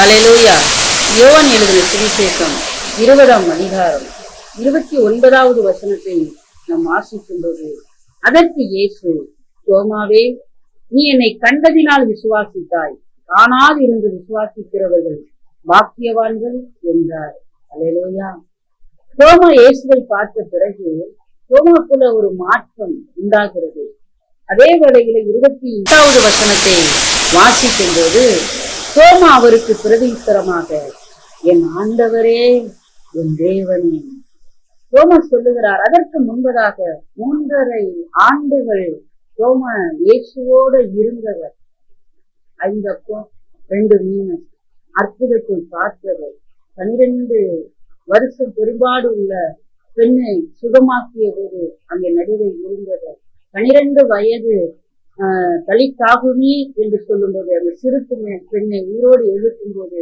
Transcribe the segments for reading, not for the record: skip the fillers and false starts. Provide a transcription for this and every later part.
அல்லேலூயா. யோவான் எழுதின சுவிசேஷம் 20ஆம் அதிகாரம் 29வது வசனத்தை நாம் வாசிக்கும்போது, அதற்கு இயேசு, தோமாவே, நீ என்னை கண்டதினால் விசுவாசித்தாய், காணாதிருந்து விசுவாசிக்கிறவர்கள் பாக்கியவான்கள் என்றார். அல்லேலூயா. தோமா இயேசுவை பார்த்த பிறகு தோமாக்குள்ள ஒரு மாற்றம் உண்டாகிறது. அதே வேளையில 21வது வசனத்தை வாசிக்கும் போது, தோமா அவருக்கு பிரதியுத்தரமாக, என் ஆண்டவரே, என் தேவனே. தோமா சொல்லுகிறார், அதற்கு முன்பதாக 3.5 ஆண்டுகள் தோமா இயேசுவோட இருந்தவர். 5 அப்பம் 2 மீன் அற்புதத்தை பார்த்தவர். 12 வருஷம் பெரும்பாடு உள்ள பெண்ணை சுகமாக்கிய போது அங்கே நடுவே இருந்தவர். 12 வயது தலித்தாகுமி என்று சொல்லும் போது, அந்த சிறு பெண்ணை உயிரோடு எழுப்பும் போது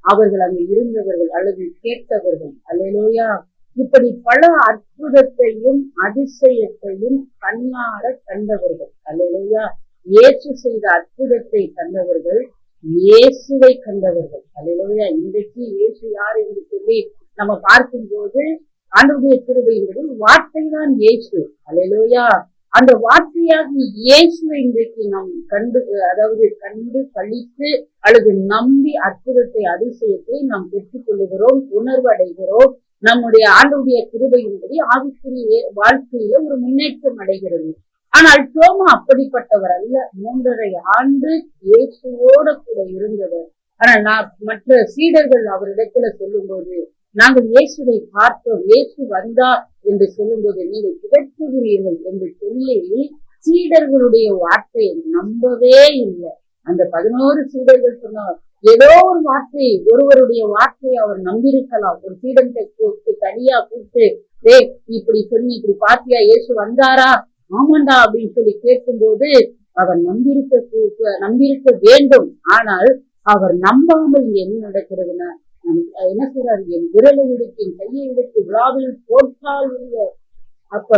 அவர்கள் அங்கு இருந்தவர்கள் அல்லது கேட்டவர்கள். அல்லேலூயா. இப்படி பல அற்புதத்தையும் அதிசயத்தையும் கண்ணார கண்டவர்கள். அல்லேலூயா. இயேசு செய்த அற்புதத்தை கண்டவர்கள், இயேசுவை கண்டவர்கள். அல்லேலூயா. இன்றைக்கு இயேசு யார் என்று சொல்லி நம்ம பார்க்கும் போது, ஆண்டவருடைய கிருபை என்பது வார்த்தை தான் இயேசு. அல்லேலூயா. அந்த வார்த்தையாகி இயேசுவை இன்றைக்கு நாம் கண்டு கழித்து அல்லது நம்பி அற்புதத்தை அதிசயத்தை நாம் பெற்றுக் கொள்ளுகிறோம், உணர்வு அடைகிறோம். நம்முடைய ஆண்டவருடைய கிருபை என்பது ஆவிக்குரிய வாழ்க்கையில ஒரு முன்னேற்றம் அடைகிறது. ஆனால் தோமா அப்படிப்பட்டவர் அல்ல. 3.5 ஆண்டு இயேசுவோட கூட இருந்தவர். ஆனால் மற்ற சீடர்கள் அவரிடத்துல சொல்லும் போது, நாங்கள் இயேசுவை பார்த்தோம், இயேசு வந்தார் என்று சொல்லும் போது நீங்கள் கிடைக்குகிறீர்கள் என்று சொல்லி சீடர்களுடைய வார்த்தையை நம்பவே இல்லை. அந்த 11 சீடர்கள் சொன்னார், ஏதோ ஒரு வார்த்தை, ஒருவருடைய வார்த்தையை அவர் நம்பியிருக்கலாம். ஒரு சீடத்தை கூப்பிட்டு தனியா கூப்பிட்டு, இப்படி சொல்லி இப்படி பாத்தியா, இயேசு வந்தாரா? ஆமாண்டா அப்படின்னு சொல்லி கேட்கும் போது அவர் நம்பியிருக்க வேண்டும். ஆனால் அவர் நம்பாமல் இங்க என்ன நடக்கிறதுன்னா, என்ன சொல்றாரு, என் விரலை விடுத்து என் கையை விடுத்து விழாவில் போட்டால் இல்லை. அப்ப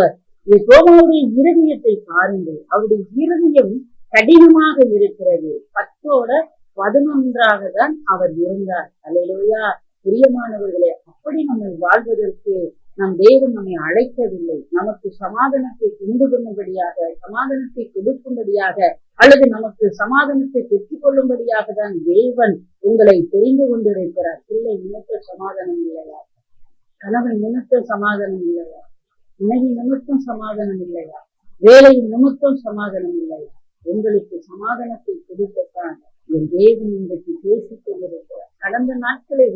தோமாவுடைய இருதயத்தை பாருங்கள். அவருடைய இருதயம் கடினமாக இருக்கிறது. 10-11 தான் அவர் இருந்தார். அல்லேலூயா. பிரியமானவர்களே, அப்படி நம்மை வாழ்வதற்கு நம் தேவன் நம்மை அழைக்கவில்லை. நமக்கு சமாதானத்தை கொண்டு வரும்படியாக, சமாதானத்தை கொடுக்கும்படியாக, அல்லது நமக்கு சமாதானத்தை பெற்றுக் கொள்ளும்படியாக தான் தேவன் உங்களை தெரிந்து கொண்டிருக்கிறார். பிள்ளை நிமித்த சமாதானம் இல்லையா? கணவன் நிமித்த சமாதானம் இல்லையா? மனைவி நிமித்தம் சமாதானம் இல்லையா? வேலையின் நிமித்தம் சமாதானம் இல்லையா? உங்களுக்கு சமாதானத்தை கொடுக்கத்தான் என் தேவன் இன்றைக்கு பேசிக் கொண்டிருக்கிறார். கடந்த நாட்களை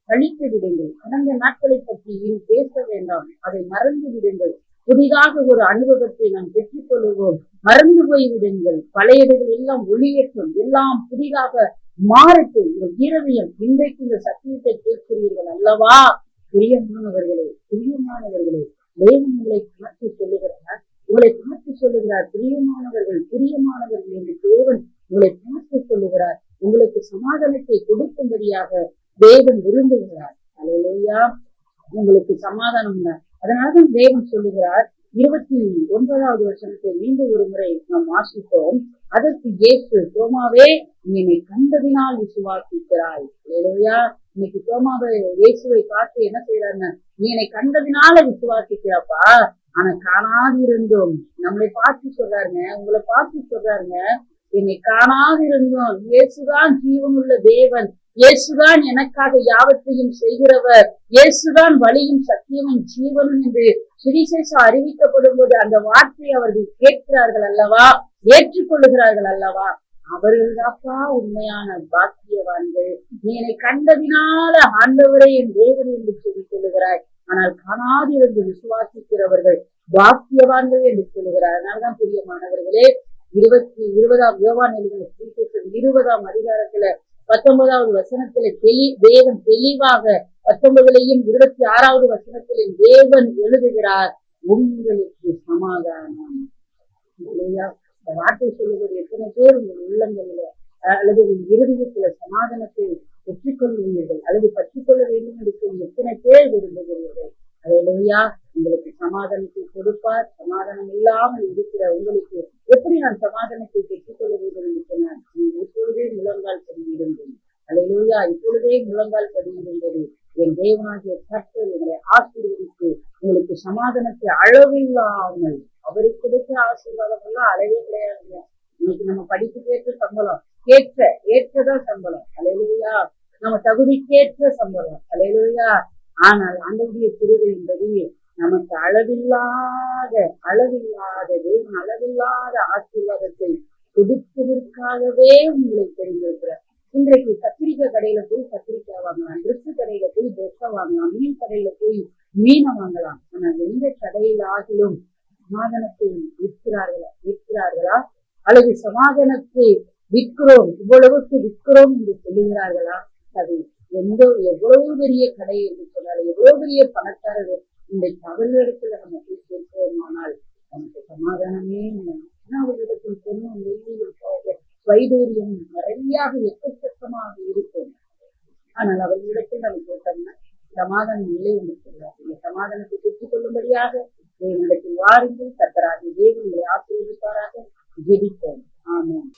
கழித்து விடுங்கள். கடந்த நாட்களை பற்றி இனி பேச வேண்டாம், அதை மறந்து விடுங்கள். புதிதாக ஒரு அனுபவத்தை நாம் பெற்றுக் கொள்வோம். மறந்து போய் விடுங்கள். பழையவைகள் எல்லாம் ஒளியேற்றும், எல்லாம் புதிதாக மாறட்டும். இந்த இருதயம் இன்றைக்கு இந்த சத்தியத்தை கேட்கிறீர்கள் அல்லவா? பிரியமானவர்களே, பிரியமானவர்களே, தேவன் உங்களை பார்த்து சொல்லுகிறார், உங்களை பார்த்து சொல்லுகிறார். பிரியமானவர்கள் என்று தேவன் உங்களை பார்த்து சொல்லுகிறார். உங்களுக்கு சமாதானத்தை கொடுக்கும்படியாக தேவன் விரும்புகிறார். அல்லேலூயா. உங்களுக்கு சமாதானம். அதனால்தான் தேவன் சொல்லுகிறார். 29வது வசனத்தை மீண்டும் ஒரு முறை நாம் வாசித்தோம். அதற்கு இயேசு, தோமாவே, என்னை கண்டதினால் விசுவாசிக்கிறாய். அல்லேலூயா. இன்னைக்கு தோமாவை இயேசுவை பார்த்து என்ன செய்யறாருன்னு, நீ என்னை கண்டதினால விசுவாசிக்கிறாப்பா, ஆனா காணாதிருந்தோம். நம்மளை பார்த்து சொல்றாருங்க, உங்களை பார்த்து சொல்றாருங்க, என்னை காணாதிருந்தோம். இயேசுதான் ஜீவனுள்ள தேவன், இயேசுதான் எனக்காக யாவற்றையும் செய்கிறவர், இயேசுதான் வழியும் சத்தியமும் ஜீவனும் என்று சுவிசேஷம் அறிவிக்கப்படும் போது அந்த வார்த்தையை அவர்கள் கேட்கிறார்கள் அல்லவா, ஏற்றுக்கொள்ளுகிறார்கள் அல்லவா, அவர்கள்தாப்பா உண்மையான பாக்கியவான்கள். நீ என்னை கண்டதினால ஆண்டவரே என் தேவன் என்று சொல்லி சொல்லுகிறாய், ஆனால் காணாதிருந்து விசுவாசிக்கிறவர்கள் பாக்கியவான்கள் என்று சொல்லுகிறார். அதனால்தான் பிரியமானவர்களே, 20ஆம் யோவான் எழுதின சுவிசேஷம் 20ஆம் அதிகாரத்துல 19வது வசனத்திலே தேவன் தெளிவாக 19லையும் 26வது வசனத்திலே தேவன் எழுதுகிறார், உங்களுக்கு சமாதானம். இந்த வார்த்தை சொல்லுவது எத்தனை பேர் உங்கள் உள்ளங்களில அல்லது உங்கள் இருதயத்துல சமாதானத்தை பெற்றுக்கொள்வீர்கள் அல்லது பற்றிக்கொள்ள வேண்டும் என்று சொல்லி எத்தனை பேர் விரும்புகிறீர்கள்? அல்லேலூயா. உங்களுக்கு சமாதானத்தை கொடுப்பார். சமாதானம் இல்லாமல் இருக்கிற உங்களுக்கு எப்படி நான் சமாதானத்தை பெற்றுக்கொள்ள வேண்டும் என்று சொன்னார், எப்பொழுதே முழங்கால் பண்ணிவிடுங்கள். அல்லேலூயா. அல்லேலூயா. இப்பொழுதே முழங்கால் படியிருந்தது. என் தேவனாகிய கர்த்தர் உங்களை ஆசீர்வதித்து உங்களுக்கு சமாதானத்தை அளவில்லாமல் அவருக்கு கொடுத்த ஆசீர்வாதம் எல்லாம் அளவே கிடையாதுங்க. இன்னைக்கு நம்ம படிப்புக்கு ஏற்ற சம்பளம், ஏற்றதான் சம்பளம். அல்லேலூயா. நம்ம தகுதிக்கேற்ற சம்பளம். அல்லேலூயா. ஆனால் ஆண்டவருடைய கிருபையின்படி நமக்கு அளவில்லாத தேவன் அளவில்லாத ஆசீர்வாதத்தை கொடுப்பதற்காகவே உங்களை தெரிந்திருக்கிறார். இன்றைக்கு கத்திரிக்காய் கடையில போய் கத்திரிக்காய் வாங்கலாம், ட்ரெஸ் கடையில போய் ட்ரெஸ்ஸை வாங்கலாம், மீன் கடையில போய் மீனை வாங்கலாம். ஆனால் எந்த கடையில் ஆகிலும் சமாதானத்தை விற்கிறார்களா அல்லது சமாதானத்தை இவ்வளவுக்கு விற்கிறோம் என்று சொல்லுகிறார்களா? அது எவ்வளவு பெரிய கடை என்று சொன்னாலும், எவ்வளவு பெரிய பணக்காரர் இன்றைக்கு அவர்களிடத்துல நம்ம போய் சேர்க்கிறோமானால் நமக்கு சமாதானமே இல்லை. ஆனா அவர்களிடத்தில் பொண்ணும் வெள்ளியும் வைடூரியம் நிறையாக எக்கச்சக்கமாக இருக்கும். ஆனால் அவர்களிடத்தில் நம்ம கேட்டோம்னா சமாதானம் இல்லை என்று சொல்றார். இந்த சமாதானத்தை பெற்றுக் கொள்ளும்படியாக தேவனிடத்தில் வாருங்கள். கர்த்தராகிய தேவன் உங்களை ஆசீர்வதிப்பாராக. ஜெபிப்போம். ஆமென்.